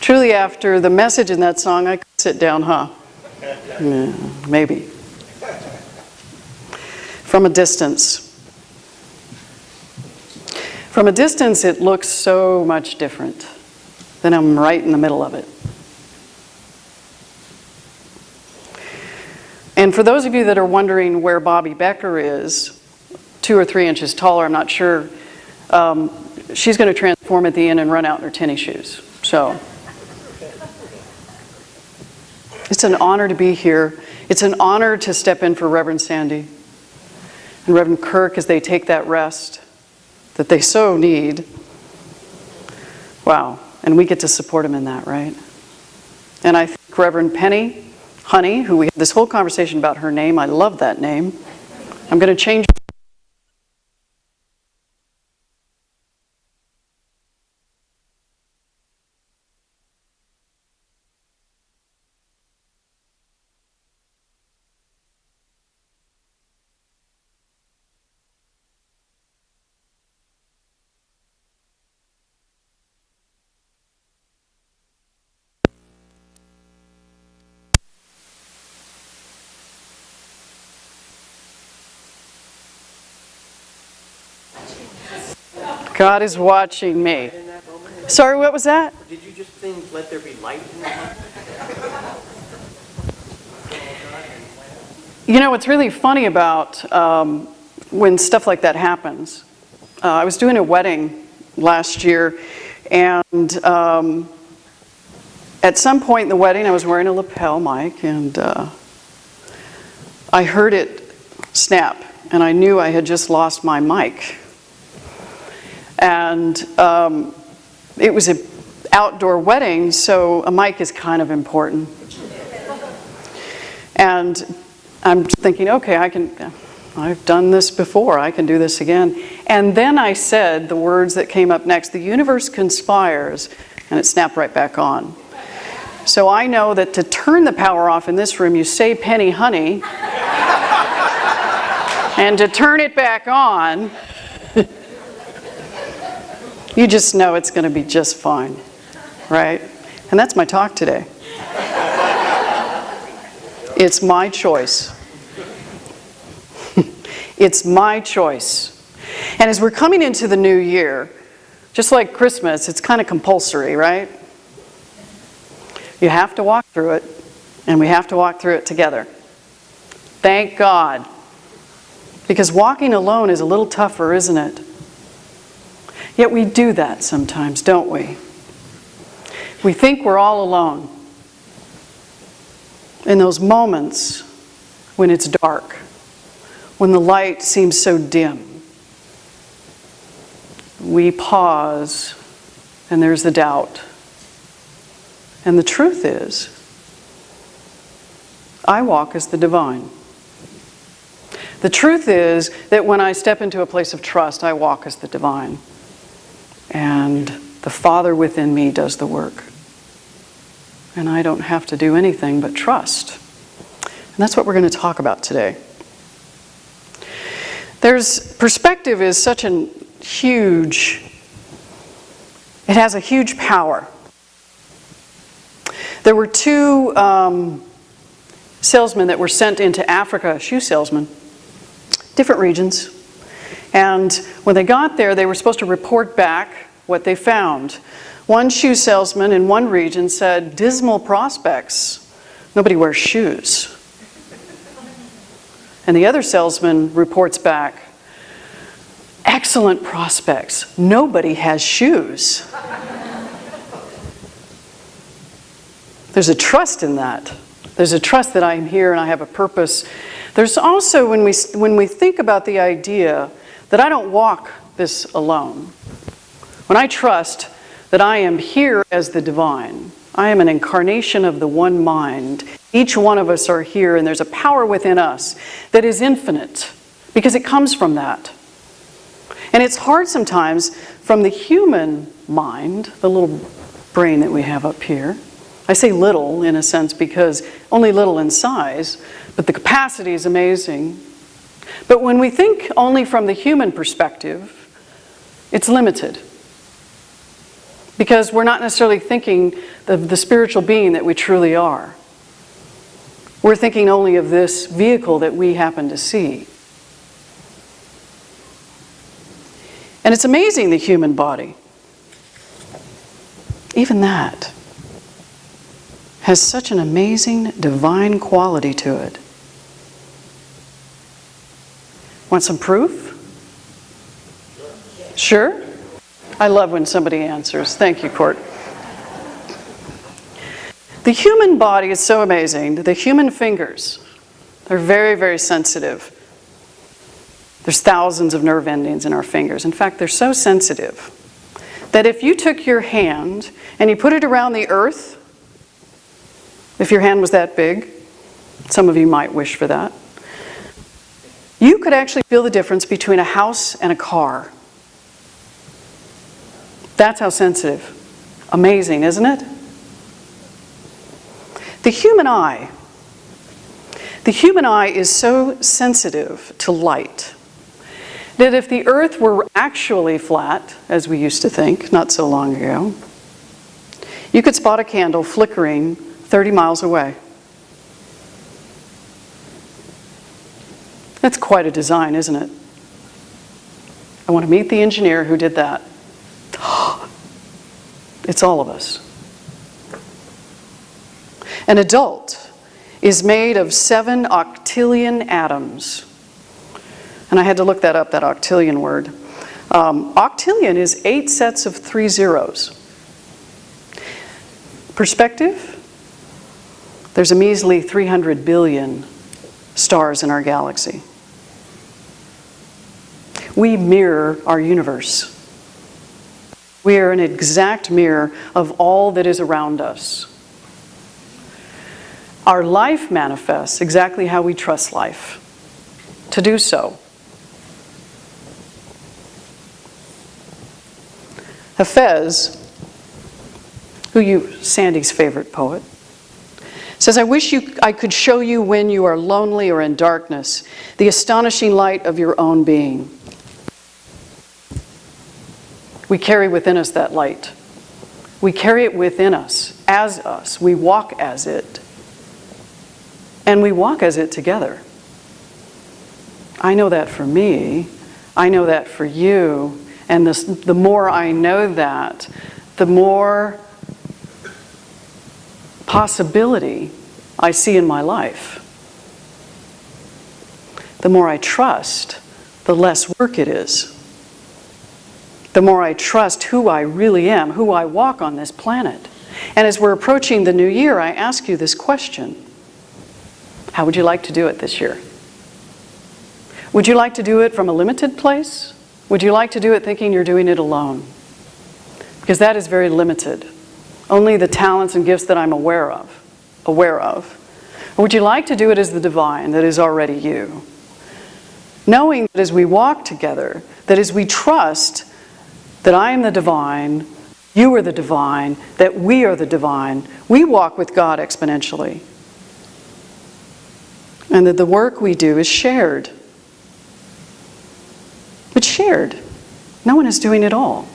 Truly, after the message in that song, I could sit down, huh? Yeah, maybe. From a distance. From a distance, it looks so much different. Then I'm right in the middle of it. And for those of you that are wondering where Bobbi Becker is, 2 or 3 inches taller, I'm not sure, she's going to transform at the end and run out in her tennis shoes. So it's an honor to be here. It's an honor to step in for Reverend Sandy and Reverend Kirk as they take that rest that they so need. Wow. And we get to support them in that, right? And I think Reverend Penny Honey, who we had this whole conversation about her name. I love that name. I'm going to change. God is watching me. Sorry, what was that? Did you just sing "Let There Be Light" in that? You know, what's really funny about when stuff like that happens, I was doing a wedding last year, and at some point in the wedding, I was wearing a lapel mic, and I heard it snap, and I knew I had just lost my mic. And it was an outdoor wedding, so a mic is kind of important. And I'm thinking, okay, I've done this before, I can do this again. And then I said the words that came up next, the universe conspires, and it snapped right back on. So I know that to turn the power off in this room, you say Penny Honey, and to turn it back on, you just know it's going to be just fine, right? And that's my talk today. It's my choice. It's my choice. And as we're coming into the new year, just like Christmas, it's kind of compulsory, right? You have to walk through it, and we have to walk through it together. Thank God. Because walking alone is a little tougher, isn't it? Yet we do that sometimes, don't we? We think we're all alone. In those moments when it's dark, when the light seems so dim, we pause and there's the doubt. And the truth is, I walk as the divine. The truth is that when I step into a place of trust, I walk as the divine. And the Father within me does the work. And I don't have to do anything but trust. And that's what we're going to talk about today. Perspective is such a huge, it has a huge power. There were 2 salesmen that were sent into Africa, shoe salesmen, different regions. And when they got there, they were supposed to report back what they found. One shoe salesman in one region said, dismal prospects. Nobody wears shoes. And the other salesman reports back, excellent prospects. Nobody has shoes. There's a trust in that. There's a trust that I'm here and I have a purpose. There's also, when we think about the idea that I don't walk this alone. When I trust that I am here as the divine, I am an incarnation of the one mind. Each one of us are here, and there's a power within us that is infinite because it comes from that. And it's hard sometimes from the human mind, the little brain that we have up here. I say little in a sense because only little in size, but the capacity is amazing. But when we think only from the human perspective, it's limited. because we're not necessarily thinking of the spiritual being that we truly are. We're thinking only of this vehicle that we happen to see. And it's amazing, the human body. Even that has such an amazing divine quality to it. Want some proof? Sure? I love when somebody answers. Thank you, Court. The human body is so amazing. The human fingers, they're very, very sensitive. There's thousands of nerve endings in our fingers. In fact, they're so sensitive that if you took your hand and you put it around the earth, if your hand was that big, some of you might wish for that, you could actually feel the difference between a house and a car. That's how sensitive. Amazing, isn't it? The human eye is so sensitive to light that if the earth were actually flat, as we used to think not so long ago, you could spot a candle flickering 30 miles away. That's quite a design, isn't it? I want to meet the engineer who did that. It's all of us. An adult is made of 7 octillion atoms. And I had to look that up, that octillion word. Octillion is 8 sets of 3 zeros. Perspective? There's a measly 300 billion stars in our galaxy. We mirror our universe. We are an exact mirror of all that is around us. Our life manifests exactly how we trust life to do so. Hafez, Sandy's favorite poet, says, I wish I could show you when you are lonely or in darkness, the astonishing light of your own being. We carry within us that light. We carry it within us, as us. We walk as it. And we walk as it together. I know that for me. I know that for you. And the more I know that, the more possibility I see in my life. The more I trust, the less work it is. The more I trust who I really am, who I walk on this planet. And as we're approaching the new year, I ask you this question. How would you like to do it this year? Would you like to do it from a limited place? Would you like to do it thinking you're doing it alone? Because that is very limited. Only the talents and gifts that I'm aware of. Or would you like to do it as the divine that is already you? Knowing that as we walk together, that as we trust that I am the divine, you are the divine, that we are the divine, we walk with God exponentially. And that the work we do is shared. It's shared. No one is doing it all.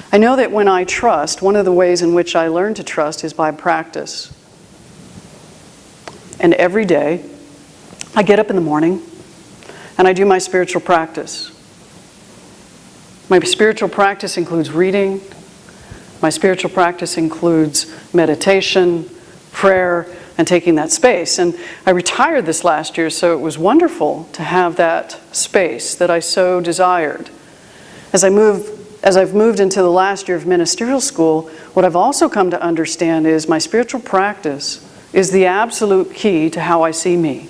I know that when I trust, one of the ways in which I learn to trust is by practice. And every day, I get up in the morning and I do my spiritual practice. My spiritual practice includes reading. My spiritual practice includes meditation, prayer, and taking that space. And I retired this last year, so it was wonderful to have that space that I so desired. As I've moved into the last year of ministerial school, what I've also come to understand is my spiritual practice is the absolute key to how I see me.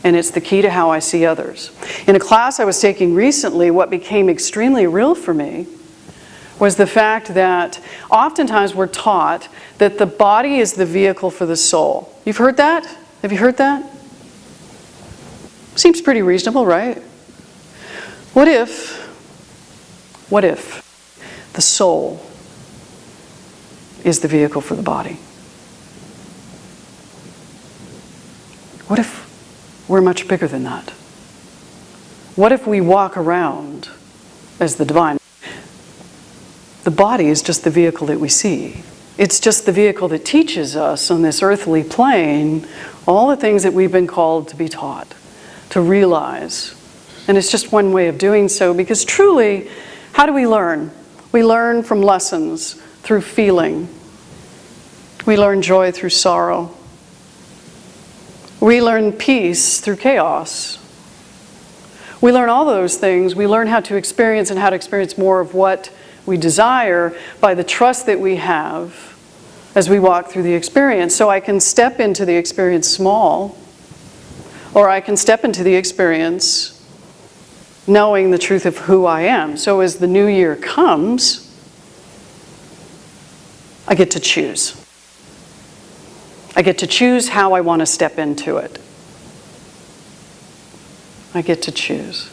And it's the key to how I see others. In a class I was taking recently, what became extremely real for me was the fact that oftentimes we're taught that the body is the vehicle for the soul. You've heard that? Have you heard that? Seems pretty reasonable, right? What if the soul is the vehicle for the body? What if we're much bigger than that? What if we walk around as the divine? The body is just the vehicle that we see. It's just the vehicle that teaches us on this earthly plane all the things that we've been called to be taught, to realize. And it's just one way of doing so, because truly, how do we learn? We learn from lessons through feeling. We learn joy through sorrow. We learn peace through chaos. We learn all those things. We learn how to experience and how to experience more of what we desire by the trust that we have as we walk through the experience. So I can step into the experience small, or I can step into the experience knowing the truth of who I am. So as the new year comes, I get to choose. I get to choose how I want to step into it. I get to choose.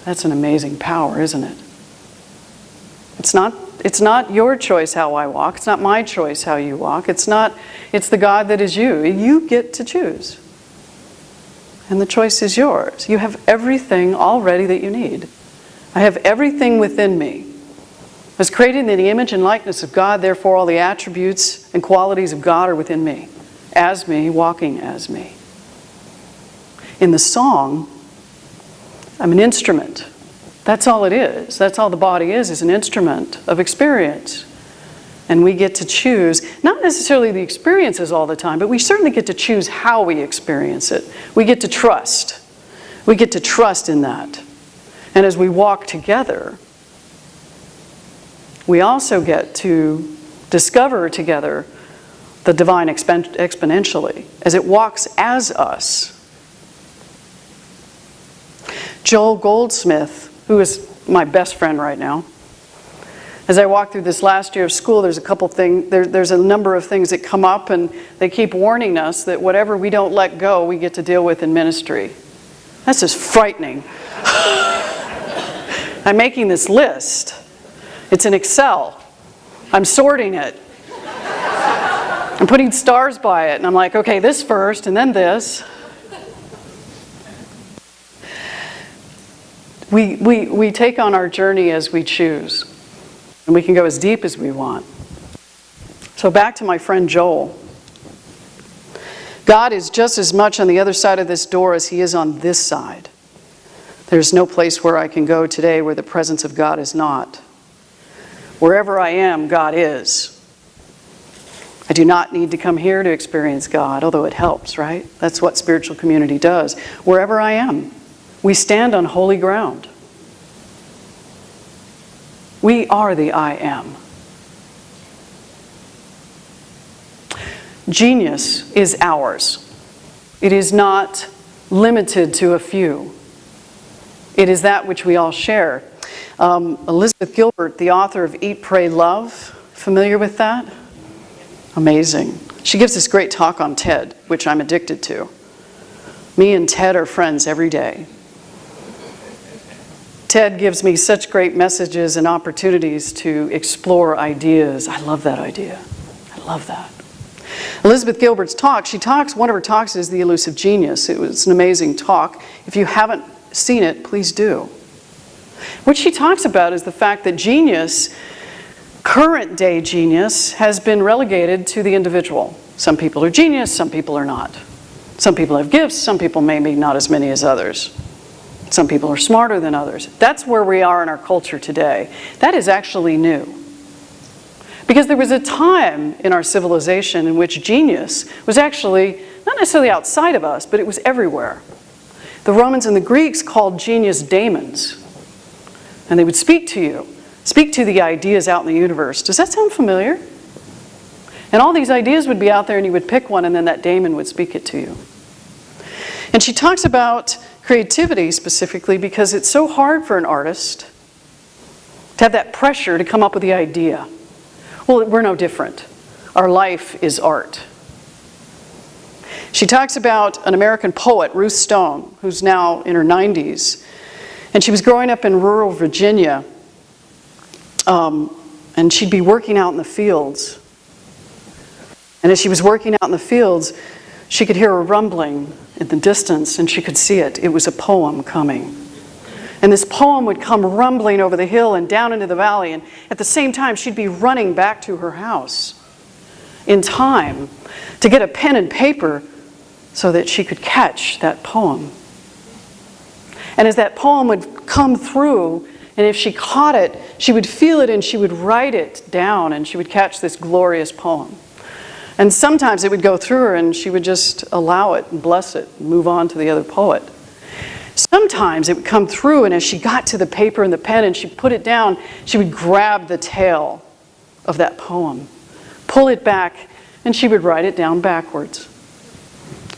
That's an amazing power, isn't it? It's not your choice how I walk. It's not my choice how you walk. It's the God that is you. You get to choose. And the choice is yours. You have everything already that you need. I have everything within me. I was created in the image and likeness of God, therefore all the attributes and qualities of God are within me, as me, walking as me. In the song, I'm an instrument. That's all it is. That's all the body is an instrument of experience. And we get to choose, not necessarily the experiences all the time, but we certainly get to choose how we experience it. We get to trust. We get to trust in that. And as we walk together, we also get to discover together the divine exponentially as it walks as us. Joel Goldsmith, who is my best friend right now, as I walk through this last year of school, there's a number of things that come up, and they keep warning us that whatever we don't let go, we get to deal with in ministry. That's just frightening. I'm making this list. It's in Excel. I'm sorting it. I'm putting stars by it, and I'm like, okay, this first, and then this. We take on our journey as we choose. And we can go as deep as we want. So back to my friend Joel. God is just as much on the other side of this door as He is on this side. There's no place where I can go today where the presence of God is not. Wherever I am, God is. I do not need to come here to experience God, although it helps, right? That's what spiritual community does. Wherever I am, we stand on holy ground. We are the I am. Genius is ours. It is not limited to a few. It is that which we all share. Elizabeth Gilbert, the author of Eat, Pray, Love, familiar with that? Amazing. She gives this great talk on TED, which I'm addicted to. Me and Ted are friends every day. Ted gives me such great messages and opportunities to explore ideas. I love that idea. I love that. Elizabeth Gilbert's talk, one of her talks is The Elusive Genius. It was an amazing talk. If you haven't seen it, please do. What she talks about is the fact that genius, current day genius, has been relegated to the individual. Some people are genius, some people are not. Some people have gifts, some people maybe not as many as others. Some people are smarter than others. That's where we are in our culture today. That is actually new. Because there was a time in our civilization in which genius was actually not necessarily outside of us, but it was everywhere. The Romans and the Greeks called genius daemons. And they would speak to you, speak to the ideas out in the universe. Does that sound familiar? And all these ideas would be out there, and you would pick one, and then that daemon would speak it to you. And she talks about creativity specifically because it's so hard for an artist to have that pressure to come up with the idea. Well, we're no different. Our life is art. She talks about an American poet, Ruth Stone, who's now in her 90s. And she was growing up in rural Virginia. And she'd be working out in the fields. And as she was working out in the fields, she could hear a rumbling in the distance, and she could see it. It was a poem coming. And this poem would come rumbling over the hill and down into the valley, and at the same time, she'd be running back to her house in time to get a pen and paper so that she could catch that poem. And as that poem would come through, and if she caught it, she would feel it and she would write it down, and she would catch this glorious poem. And sometimes it would go through her and she would just allow it and bless it and move on to the other poet. Sometimes it would come through, and as she got to the paper and the pen and she put it down, she would grab the tail of that poem, pull it back, and she would write it down backwards,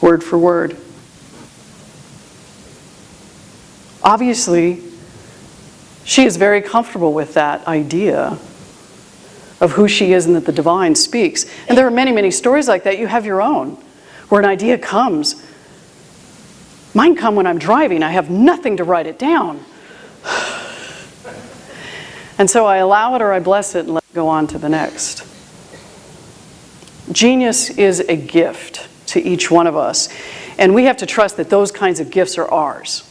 word for word. Obviously, she is very comfortable with that idea of who she is and that the divine speaks. And there are many, many stories like that. You have your own, where an idea comes. Mine come when I'm driving. I have nothing to write it down. And so I allow it or I bless it and let it go on to the next. Genius is a gift to each one of us. And we have to trust that those kinds of gifts are ours.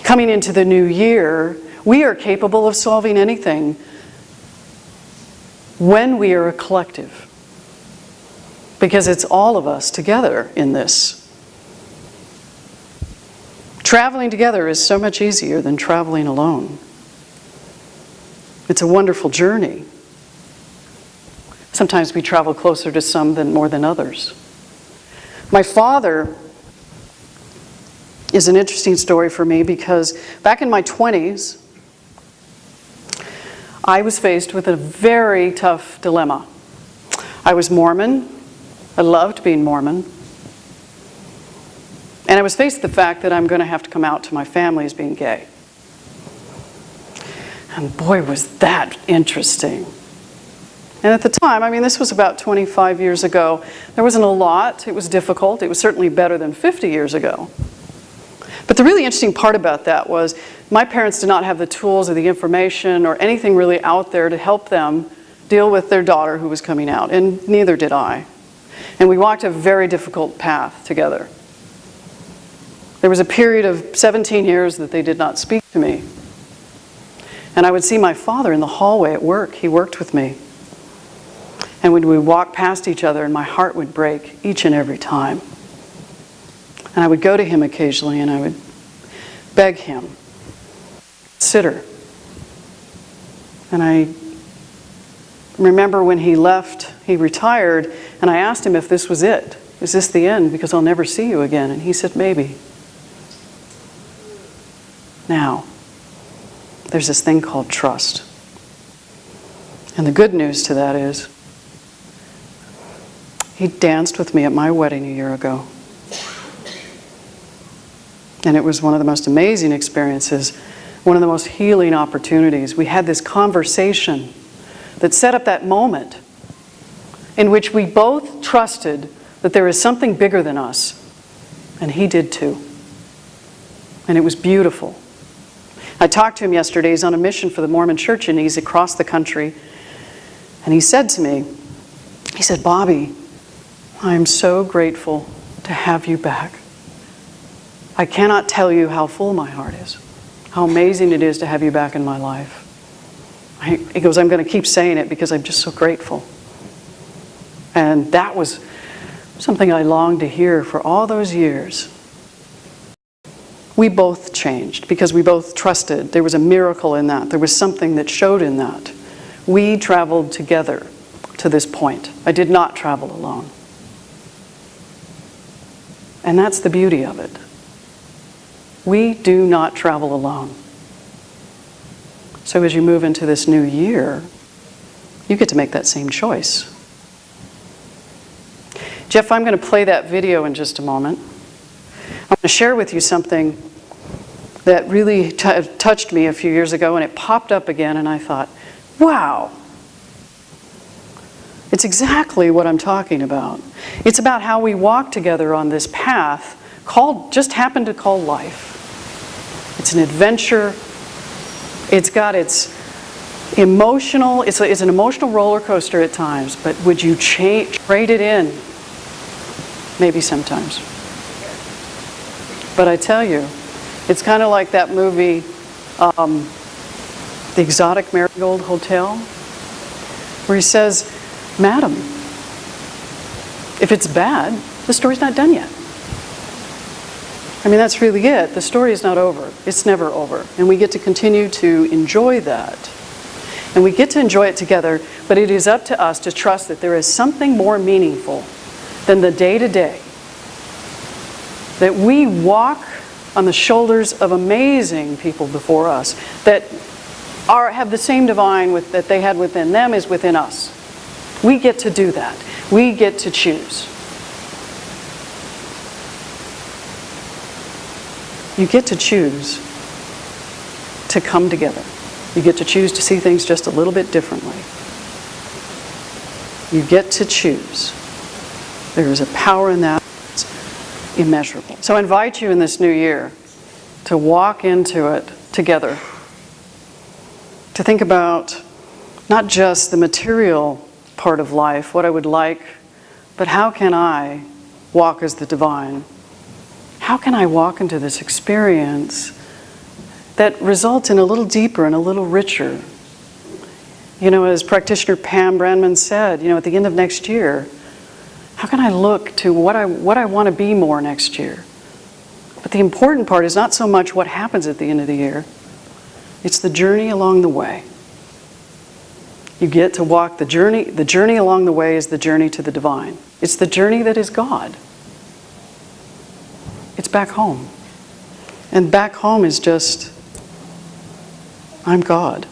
Coming into the new year, we are capable of solving anything when we are a collective. Because it's all of us together in this. Traveling together is so much easier than traveling alone. It's a wonderful journey. Sometimes we travel closer to some than more than others. My father is an interesting story for me because back in my 20s, I was faced with a very tough dilemma. I was Mormon. I loved being Mormon. And I was faced with the fact that I'm going to have to come out to my family as being gay. And boy, was that interesting. And at the time, I mean, this was about 25 years ago, there wasn't a lot. It was difficult. It was certainly better than 50 years ago. But the really interesting part about that was my parents did not have the tools or the information or anything really out there to help them deal with their daughter who was coming out, and neither did I. And we walked a very difficult path together. There was a period of 17 years that they did not speak to me. And I would see my father in the hallway at work. He worked with me. And when we walked past each other, and my heart would break each and every time. And I would go to him occasionally and I would beg him, consider. And I remember when he left, he retired, and I asked him if this was it. Is this the end? Because I'll never see you again. And he said, maybe. Now, there's this thing called trust. And the good news to that is, he danced with me at my wedding a year ago. And it was one of the most amazing experiences, one of the most healing opportunities. We had this conversation that set up that moment in which we both trusted that there is something bigger than us. And he did too. And it was beautiful. I talked to him yesterday. He's on a mission for the Mormon Church, and he's across the country. And he said to me, he said, Bobbi, I'm so grateful to have you back. I cannot tell you how full my heart is, how amazing it is to have you back in my life. He goes, I'm going to keep saying it because I'm just so grateful. And that was something I longed to hear for all those years. We both changed because we both trusted. There was a miracle in that. There was something that showed in that. We traveled together to this point. I did not travel alone. And that's the beauty of it. We do not travel alone. So as you move into this new year, you get to make that same choice. Jeff, I'm going to play that video in just a moment. I'm going to share with you something that really touched me a few years ago, and it popped up again, and I thought, wow. It's exactly what I'm talking about. It's about how we walk together on this path just happened to call life. It's an adventure. It's got its Emotional, it's an emotional roller coaster at times, but would you trade it in? Maybe sometimes. But I tell you, it's kind of like that movie, The Exotic Marigold Hotel, where he says, "Madam, if it's bad, the story's not done yet." I mean, that's really it. The story is not over. It's never over. And we get to continue to enjoy that. And we get to enjoy it together, but it is up to us to trust that there is something more meaningful than the day-to-day. That we walk on the shoulders of amazing people before us that have the same divine that they had within them is within us. We get to do that. We get to choose. You get to choose to come together. You get to choose to see things just a little bit differently. You get to choose. There is a power in that that's immeasurable. So I invite you in this new year to walk into it together. To think about not just the material part of life, what I would like, but how can I walk as the divine? How can I walk into this experience that results in a little deeper and a little richer? You know, as practitioner Pam Brandman said, at the end of next year, how can I look to what I want to be more next year? But the important part is not so much what happens at the end of the year. It's the journey along the way. You get to walk the journey. The journey along the way is the journey to the divine. It's the journey that is God. It's back home. And back home is just, I'm God.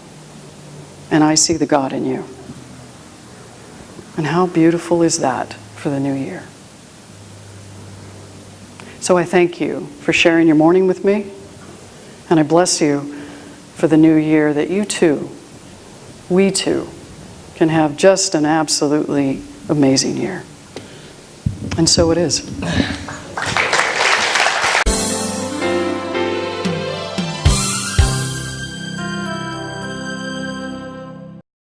And I see the God in you. And how beautiful is that for the new year? So I thank you for sharing your morning with me. And I bless you for the new year, that you too, we too, can have just an absolutely amazing year. And so it is.